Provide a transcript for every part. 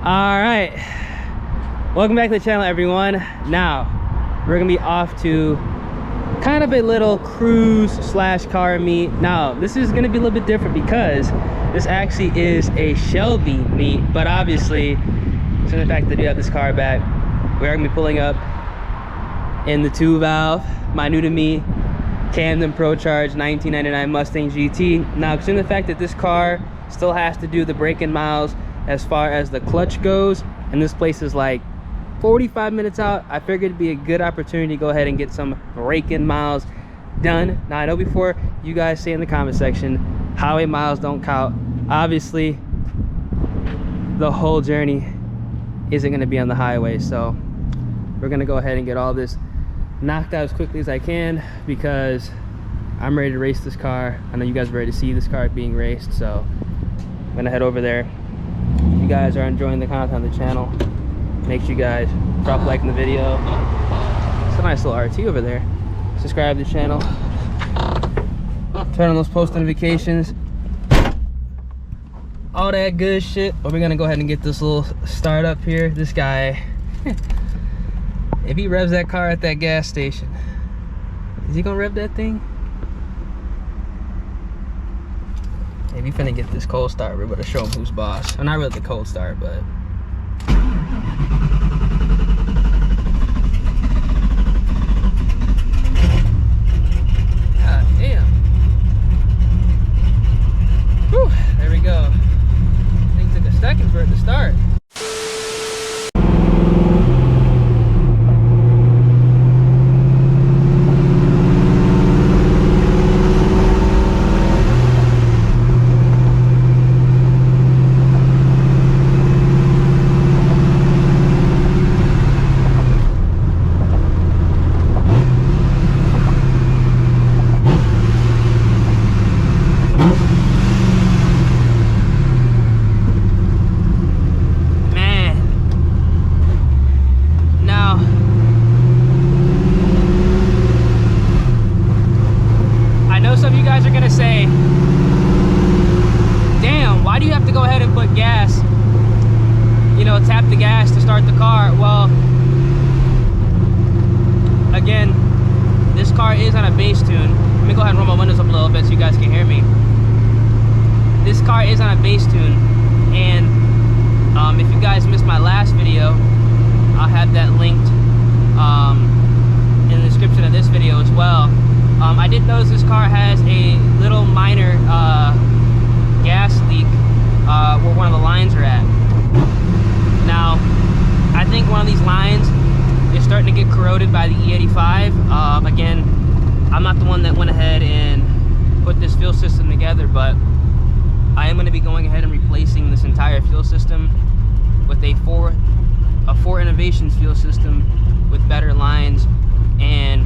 All right, welcome back to the channel, everyone. Now we're gonna be off to kind of a little cruise slash car meet. Now this is gonna be a little bit different because this actually is a Shelby meet, but obviously, so the fact that we have this car back, we are gonna be pulling up in the 2-valve, my new to me Cammed Procharged 1999 Mustang GT. Now, considering the fact that this car still has to do the break-in miles as far as the clutch goes, and this place is like 45 minutes out, I figured it'd be a good opportunity to go ahead and get some break-in miles done. Now, I know before you guys say in the comment section, highway miles don't count. Obviously, the whole journey isn't going to be on the highway, so we're going to go ahead and get all this knocked out as quickly as I can because I'm ready to race this car. I know you guys are ready to see this car being raced, so I'm going to head over there. If you guys are enjoying the content on the channel, make sure you guys drop a like in the video. It's a nice little RT over there. Subscribe to the channel, turn on those post notifications, all that good shit. But we're gonna go ahead and get this little start up here. This guy, if he revs that car at that gas station, is he gonna rev that thing? Maybe finna get this cold start. We're gonna show him who's boss. Well, not really the cold start, but god damn. Whew, there we go. Thing took a second for it to start. Tap the gas to start the car. Well, again, this car is on a base tune. Let me go ahead and roll my windows up a little bit so you guys can hear me. This car is on a base tune, and if you guys missed my last video, I'll have that linked in the description of this video as well. I did notice this car has a little minor gas leak where one of the lines are at. Now, I think one of these lines is starting to get corroded by the E85. Again, I'm not the one that went ahead and put this fuel system together, but I am going to be going ahead and replacing this entire fuel system with a four Innovations fuel system with better lines and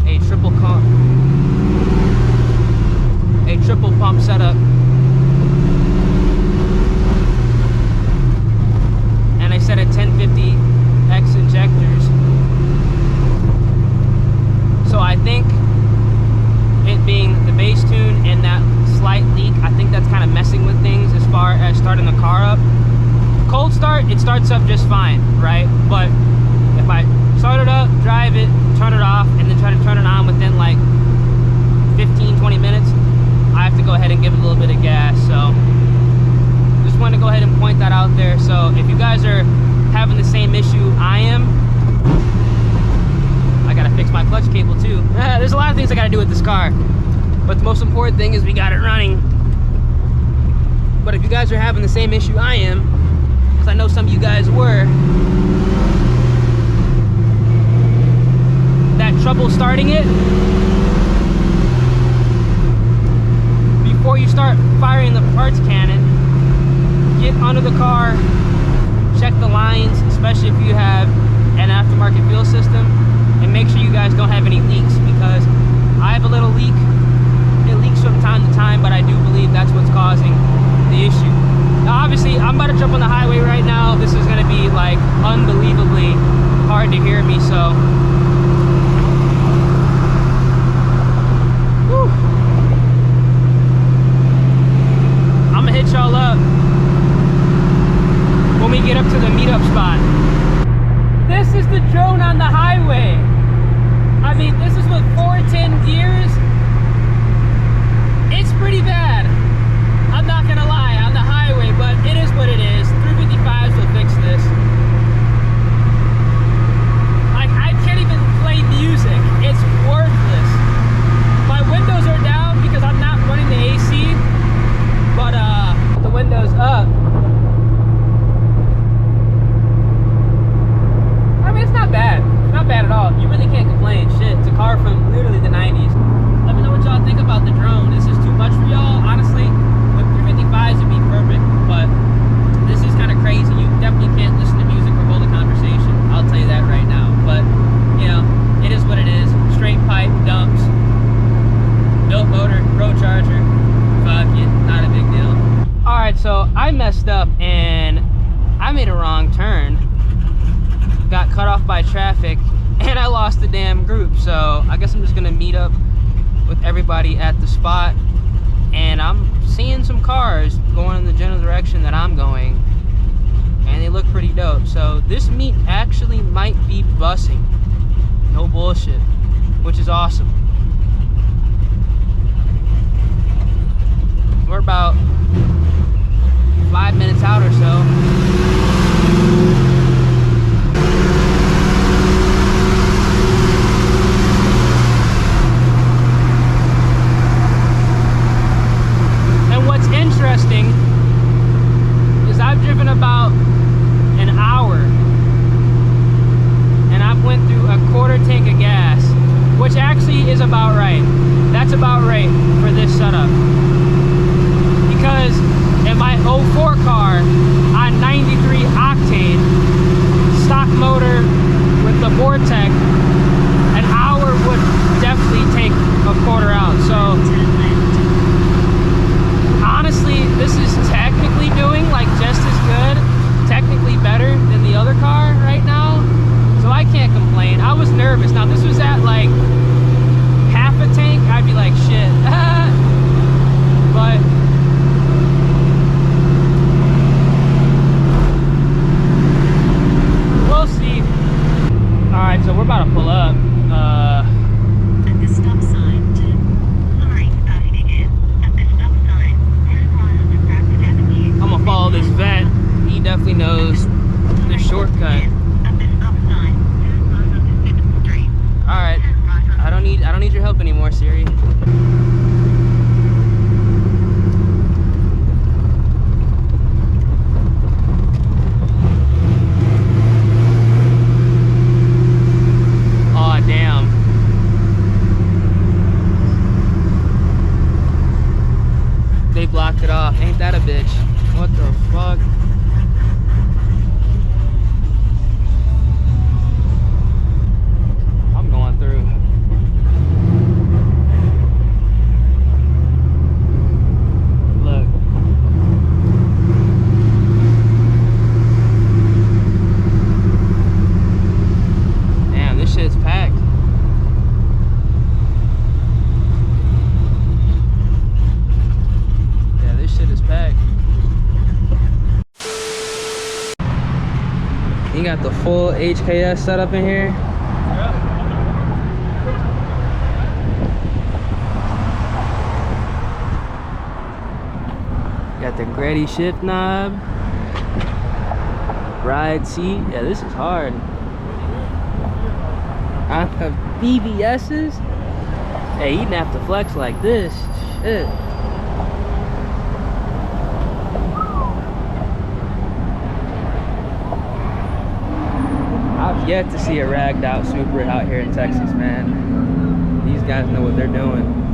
a triple pump setup. I set at 1050X injectors. So I think it being the base tune and that slight leak, I think that's kind of messing with things as far as starting the car up. Cold start, it starts up just fine, right? But if I start it up, drive it, turn it off, and then try to turn it on within like 15-20 minutes, I have to go ahead and give it a little bit of gas. So just wanted to go ahead and point that out there. So if you guys are having the same issue I am, I gotta fix my clutch cable too. There's a lot of things I gotta do with this car, but the most important thing is we got it running. But if you guys are having the same issue I am, because I know some of you guys were, that trouble starting it, before you start firing the parts cannon, get under the car, check the lines, especially if you have an aftermarket fuel system, and make sure you guys don't have any leaks, because I have a little leak. It leaks from time to time, but I do believe that's what's causing the issue. Now obviously I'm about to jump on the highway right now. This is going to be like unbelievably hard to hear me, so whew. I'm gonna hit y'all up get up to the meetup spot. This is the drone on the highway. I mean, this is with 410 gears. It's pretty bad. I'm not gonna lie, on the highway, but it is what it is. 355s will fix this. Like, I can't even play music. It's worthless. My windows are down because I'm not running the AC, but the windows up. I mean, it's not bad. It's not bad at all. You really can't complain. Shit, it's a car from literally the 90s. Let me know what y'all think about the drone. Is this too much for y'all? Honestly, with 355s it'd be perfect, but this is kind of crazy. You definitely can't listen to music or hold a conversation. I'll tell you that right now. But, you know, it is what it is. Straight pipe, dumps, built motor, Procharger. Fuck it, not a big deal. Alright, so I messed up and I made a wrong turn. Got cut off by traffic and I lost the damn group. So I guess I'm just gonna meet up with everybody at the spot, and I'm seeing some cars going in the general direction that I'm going, and they look pretty dope. So this meet actually might be bussing, no bullshit, which is awesome. We're about 5 minutes out or so. Interesting is I've driven about an hour and I've went through a quarter tank of gas, which actually is about right. That's about right for this setup, because in my 04 car on 93 octane stock motor with the Vortec, an hour would definitely take a quarter out. So honestly, this is technically doing like just as good, technically better than the other car right now. So I can't complain. I was nervous. Now this was at like half a tank, I'd be like, shit. But we'll see. Alright, so we're about to pull up. At the stop sign, turn right again. At the stop sign, turn right on the Rapid Avenue. I'm gonna follow this vet. He definitely knows the shortcut. At the stop sign, turn right on the 7th Street. Alright. I don't need your help anymore, Siri. Aw, damn. They blocked it off. Ain't that a bitch? What the fuck? I'm going through. Look. Damn, this shit's packed. Yeah, this shit is packed. You got the full HKS setup in here. Got the Gretty shift knob, ride seat. Yeah, this is hard. On the BBS's, hey, you didn't have to flex like this. Shit. I've yet to see a ragged out Supra out here in Texas, man. These guys know what they're doing.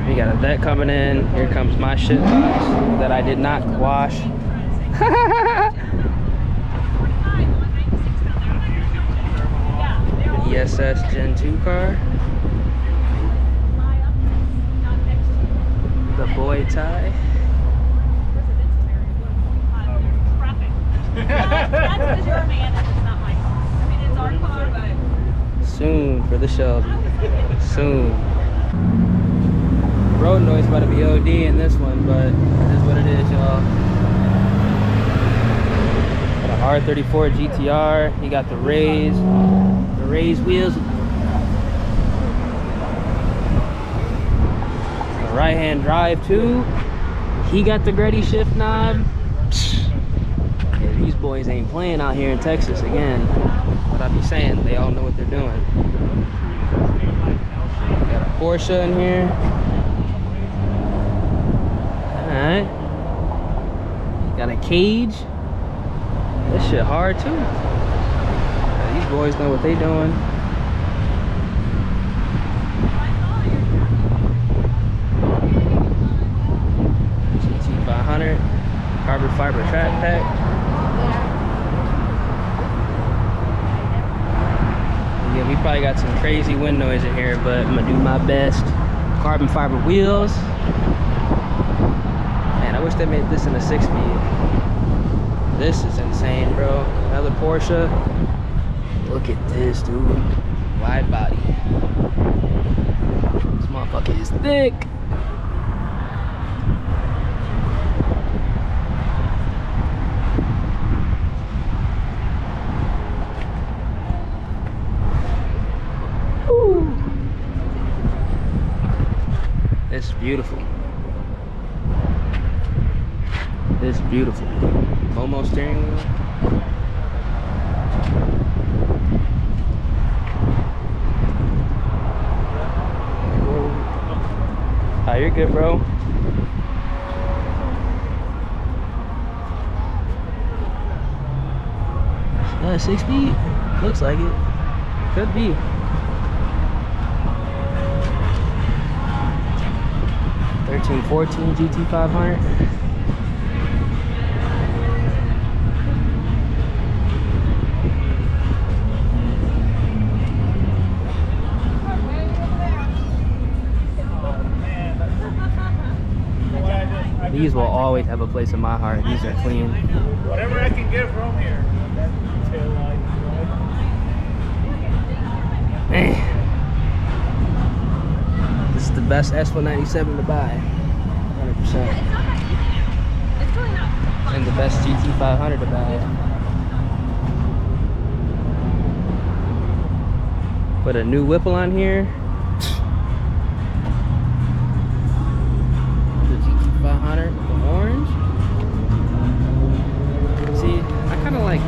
We got a vet coming in. Here comes my shit box that I did not wash. ESS Gen 2 car. The boy tie. That's because you're a man and it's not my car. I mean, it's our car, but... Soon for the Shelby. Soon. road noise about to be OD in this one, but it is what it is, y'all. Got a R34 GTR. He got the raised wheels. The right-hand drive too. He got the Gretty shift knob. Yeah, these boys ain't playing out here in Texas again. What I be saying, they all know what they're doing. Got a Porsche in here. Alright. Got a cage. This shit hard too. Yeah, these boys know what they doing. GT500 carbon fiber track pack. Yeah, we probably got some crazy wind noise in here, but I'm gonna do my best. Carbon fiber wheels. Man, I wish they made this in a 6-speed. This is insane, bro. Another Porsche. Look at this, dude. Wide body. This motherfucker is thick. It's beautiful. It's beautiful. Momo steering wheel. Oh, you're good, bro. Is that a 6-speed? Looks like it. Could be. $1314 GT500. These will always have a place in my heart. These are clean. Whatever I can get from here. Tail light. Man. This is the best S197 to buy. 100%. And the best GT500 to buy. Put a new Whipple on here. The GT500 with the orange. See, I kind of like,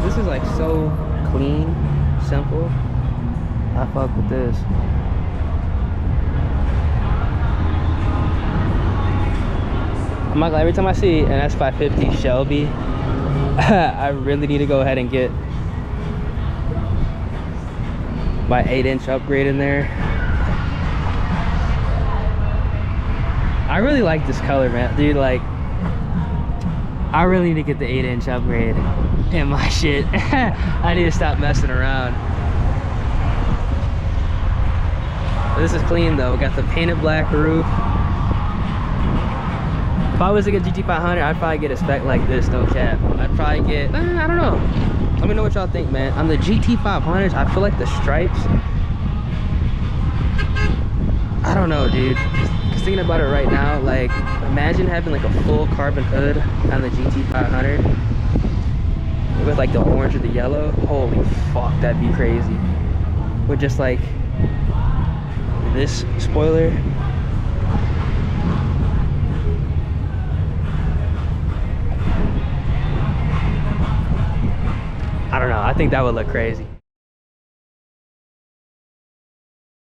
this is like so clean, simple. I fuck with this. I'm not gonna, every time I see an S550 Shelby, I really need to go ahead and get my 8-inch upgrade in there. I really like this color, man, dude. Like, I really need to get the 8-inch upgrade in my shit. I need to stop messing around. This is clean though. Got the painted black roof. If I was to get GT500, I'd probably get a spec like this, no cap. I'd probably get, I don't know. Let me know what y'all think, man. On the GT500s, I feel like the stripes, I don't know, dude. Just thinking about it right now, like, imagine having like a full carbon hood on the GT500 with like the orange or the yellow. Holy fuck, that'd be crazy. With just like this spoiler. I don't know, I think that would look crazy.